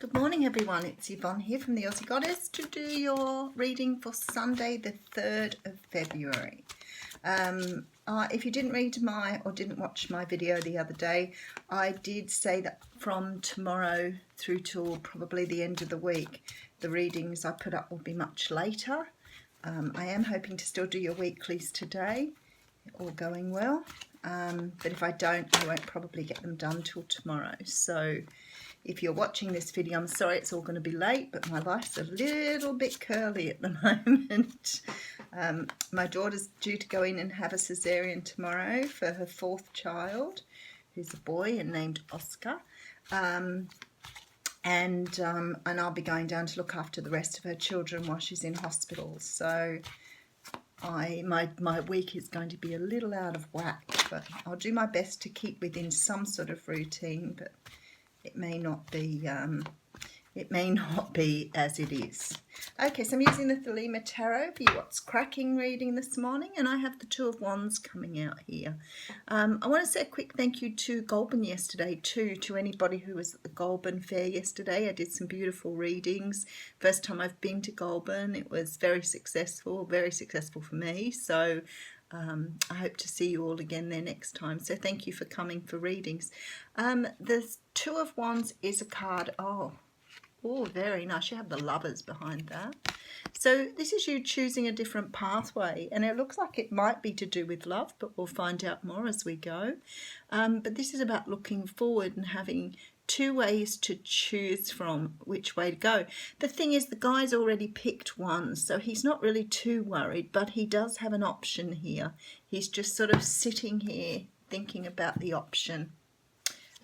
Good morning everyone, it's Yvonne here from the Aussie Goddess to do your reading for Sunday the 3rd of February. If you didn't read or didn't watch my video the other day, I did say that from tomorrow through till probably the end of the week, the readings I put up will be much later. I am hoping to still do your weeklies today, all going well, but if I don't, I won't probably get them done till tomorrow. So if you're watching this video, I'm sorry it's all going to be late, but my life's a little bit curly at the moment. My daughter's due to go in and have a cesarean tomorrow for her 4th child, who's a boy and named Oscar. And I'll be going down to look after the rest of her children while she's in hospital. So my week is going to be a little out of whack, but I'll do my best to keep within some sort of routine, but it may not be as it is. Okay, so I'm using the Thelema Tarot for you what's cracking reading this morning, and I have the Two of Wands coming out here. I want to say a quick thank you to Goulburn yesterday too, to anybody who was at the Goulburn Fair yesterday. I did some beautiful readings. First time I've been to Goulburn. It was very successful for me. So I hope to see you all again there next time. So thank you for coming for readings. The Two of Wands is a card. Oh, very nice. You have the Lovers behind that. So this is you choosing a different pathway, and it looks like it might be to do with love, but we'll find out more as we go. But this is about looking forward and having two ways to choose from which way to go. The thing is, the guy's already picked one, so he's not really too worried, but he does have an option here. He's just sort of sitting here thinking about the option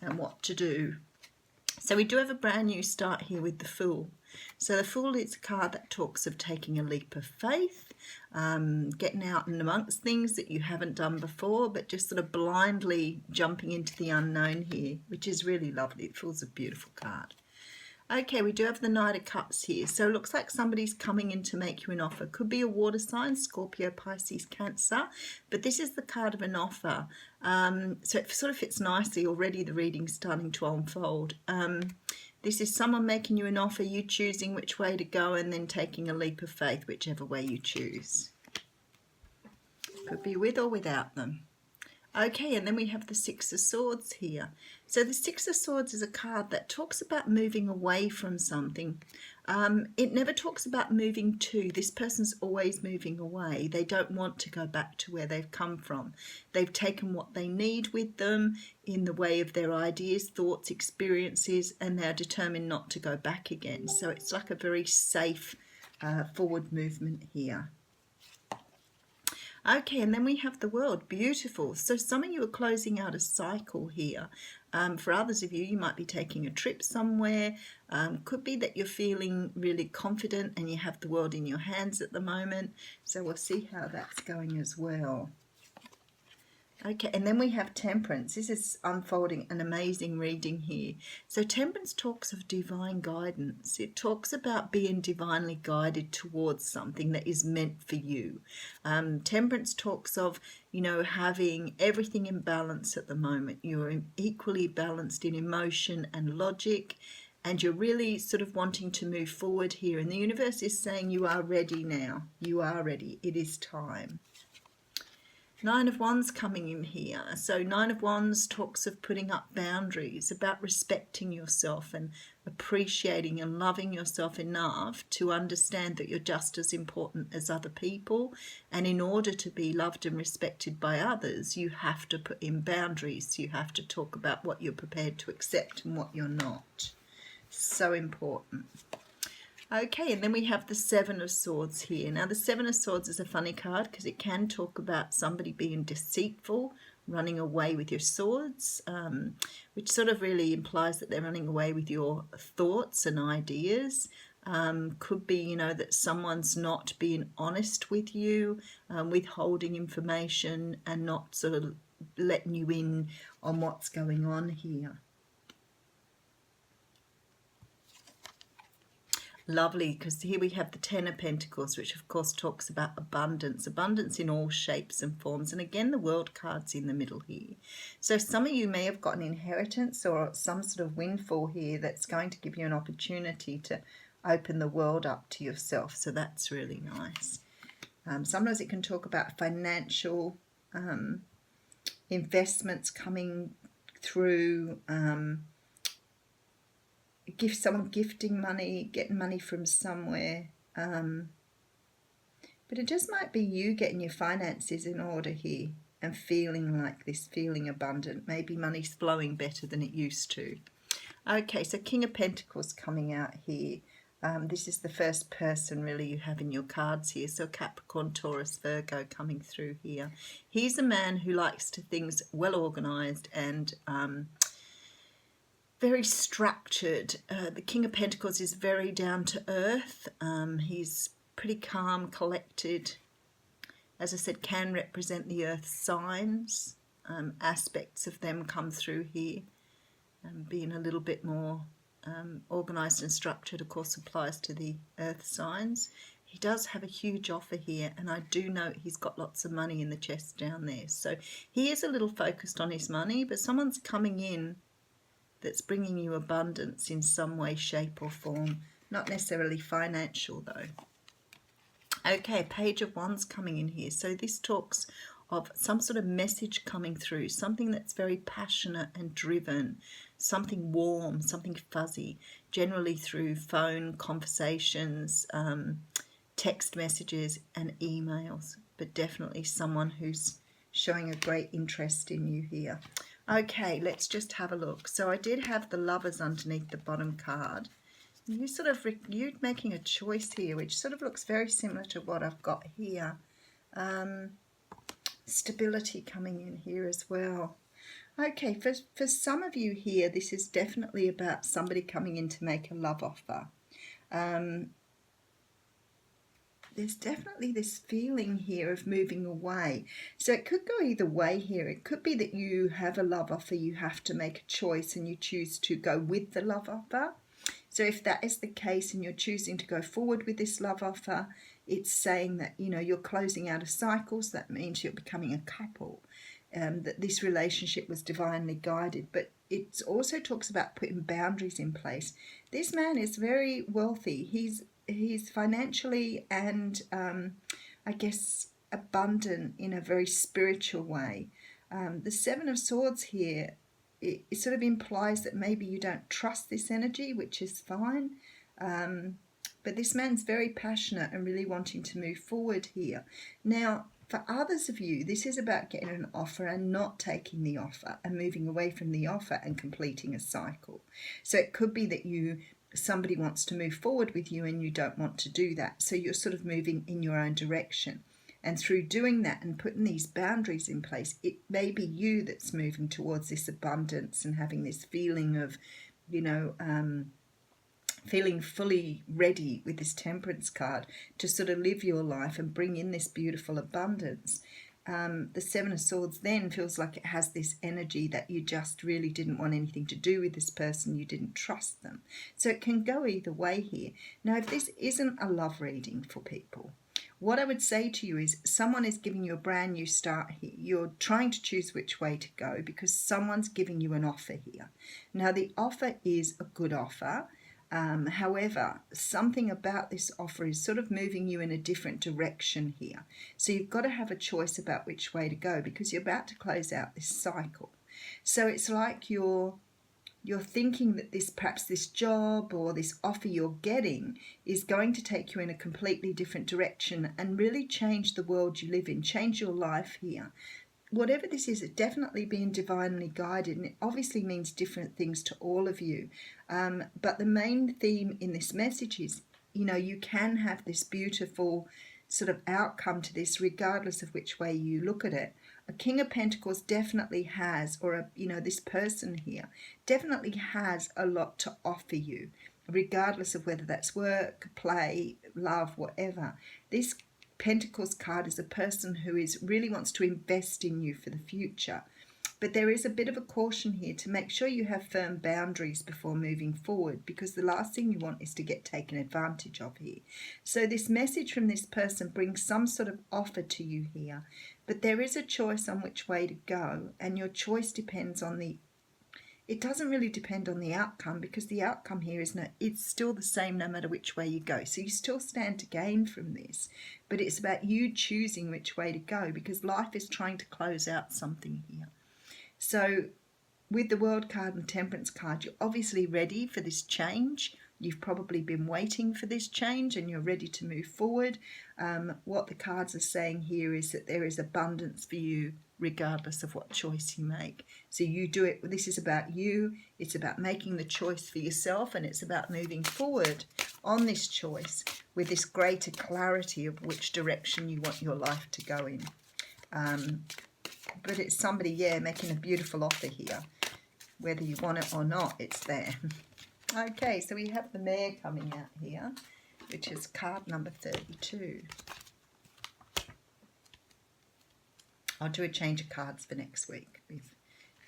and what to do. So we do have a brand new start here with the Fool. So the Fool is a card that talks of taking a leap of faith, getting out and amongst things that you haven't done before, but just sort of blindly jumping into the unknown here, which is really lovely. It feels a beautiful card. Okay, we do have the Knight of Cups here. So it looks like somebody's coming in to make you an offer. Could be a water sign, Scorpio, Pisces, Cancer. But this is the card of an offer. So it sort of fits nicely. Already the reading's starting to unfold. This is someone making you an offer, you choosing which way to go and then taking a leap of faith, whichever way you choose. Could be with or without them. Okay, and then we have the Six of Swords here. So the Six of Swords is a card that talks about moving away from something. It never talks about moving to. This person's always moving away. They don't want to go back to where they've come from. They've taken what they need with them in the way of their ideas, thoughts, experiences, and they're determined not to go back again. So it's like a very safe forward movement here. Okay, and then we have the World. Beautiful. So some of you are closing out a cycle here. For others of you, you might be taking a trip somewhere. Could be that you're feeling really confident and you have the world in your hands at the moment. So we'll see how that's going as well. Okay, and then we have Temperance. This is unfolding an amazing reading here. So Temperance talks of divine guidance. It talks about being divinely guided towards something that is meant for you. Temperance talks of, you know, having everything in balance at the moment. You're equally balanced in emotion and logic, and you're really sort of wanting to move forward here. And the universe is saying you are ready now. You are ready. It is time. Nine of Wands coming in here. So Nine of Wands talks of putting up boundaries, about respecting yourself and appreciating and loving yourself enough to understand that you're just as important as other people. And in order to be loved and respected by others, you have to put in boundaries. You have to talk about what you're prepared to accept and what you're not. So important. Okay, and then we have the Seven of Swords here. Now, the Seven of Swords is a funny card because it can talk about somebody being deceitful, running away with your swords, which sort of really implies that they're running away with your thoughts and ideas. Could be, you know, that someone's not being honest with you, withholding information and not sort of letting you in on what's going on here. Lovely, because here we have the Ten of Pentacles, which of course talks about abundance, abundance in all shapes and forms. And again, the World card's in the middle here. So some of you may have got an inheritance or some sort of windfall here that's going to give you an opportunity to open the world up to yourself. So that's really nice. Sometimes it can talk about financial investments coming through, someone gifting money, getting money from somewhere. But it just might be you getting your finances in order here and feeling like this, feeling abundant. Maybe money's flowing better than it used to. Okay, so King of Pentacles coming out here. This is the first person really you have in your cards here. So Capricorn, Taurus, Virgo coming through here. He's a man who likes to things well organised and very structured. The King of Pentacles is very down to earth. He's pretty calm, collected. As I said, can represent the earth signs. Aspects of them come through here. Being a little bit more organised and structured, of course, applies to the earth signs. He does have a huge offer here, and I do note he's got lots of money in the chest down there. So he is a little focused on his money, but someone's coming in that's bringing you abundance in some way, shape or form. Not necessarily financial though. Okay, Page of Wands coming in here. So this talks of some sort of message coming through, something that's very passionate and driven, something warm, something fuzzy, generally through phone conversations, text messages and emails, but definitely someone who's showing a great interest in you here. Okay, let's just have a look. So I did have the Lovers underneath the bottom card. You're making a choice here, which sort of looks very similar to what I've got here. Stability coming in here as well. Okay, for some of you here, this is definitely about somebody coming in to make a love offer. There's definitely this feeling here of moving away. So it could go either way here. It could be that you have a love offer, you have to make a choice and you choose to go with the love offer. So if that is the case and you're choosing to go forward with this love offer, it's saying that, you know, you're closing out of cycles. That means you're becoming a couple, that this relationship was divinely guided. But it also talks about putting boundaries in place. This man is very wealthy. He's financially and I guess abundant in a very spiritual way. The Seven of Swords here, it sort of implies that maybe you don't trust this energy, which is fine. But this man's very passionate and really wanting to move forward here. Now, for others of you, this is about getting an offer and not taking the offer and moving away from the offer and completing a cycle. So it could be that somebody wants to move forward with you and you don't want to do that. So you're sort of moving in your own direction. And through doing that and putting these boundaries in place, it may be you that's moving towards this abundance and having this feeling of, you know, feeling fully ready with this Temperance card to sort of live your life and bring in this beautiful abundance. The Seven of Swords then feels like it has this energy that you just really didn't want anything to do with this person, you didn't trust them. So it can go either way here. Now, if this isn't a love reading for people, what I would say to you is someone is giving you a brand new start here. You're trying to choose which way to go because someone's giving you an offer here. Now, the offer is a good offer. However, something about this offer is sort of moving you in a different direction here. So you've got to have a choice about which way to go because you're about to close out this cycle. So it's like you're thinking that perhaps this job or this offer you're getting is going to take you in a completely different direction and really change the world you live in, change your life here. Whatever this is, it's definitely being divinely guided, and it obviously means different things to all of you. But the main theme in this message is, you know, you can have this beautiful sort of outcome to this regardless of which way you look at it. A King of Pentacles definitely has, or this person here definitely has a lot to offer you, regardless of whether that's work, play, love, whatever. This Pentacles card is a person who really wants to invest in you for the future. But there is a bit of a caution here to make sure you have firm boundaries before moving forward, because the last thing you want is to get taken advantage of here. So this message from this person brings some sort of offer to you here, but there is a choice on which way to go, and your choice depends on it doesn't really depend on the outcome, because the outcome here it's still the same no matter which way you go. So you still stand to gain from this, but it's about you choosing which way to go, because life is trying to close out something here. So with the World card and Temperance card, you're obviously ready for this change. You've probably been waiting for this change and you're ready to move forward. What the cards are saying here is that there is abundance for you regardless of what choice you make. So you do it. This is about you. It's about making the choice for yourself, and it's about moving forward on this choice with this greater clarity of which direction you want your life to go in. But it's somebody, yeah, making a beautiful offer here. Whether you want it or not, it's there. Okay, so we have the Mayor coming out here, which is card number 32. I'll do a change of cards for next week. We've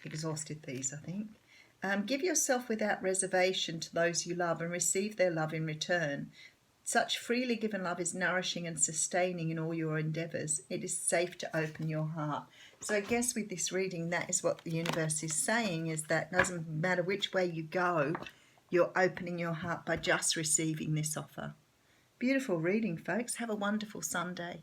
exhausted these, I think. Give yourself without reservation to those you love and receive their love in return. Such freely given love is nourishing and sustaining in all your endeavours. It is safe to open your heart. So I guess with this reading, that is what the universe is saying, is that it doesn't matter which way you go, you're opening your heart by just receiving this offer. Beautiful reading, folks. Have a wonderful Sunday.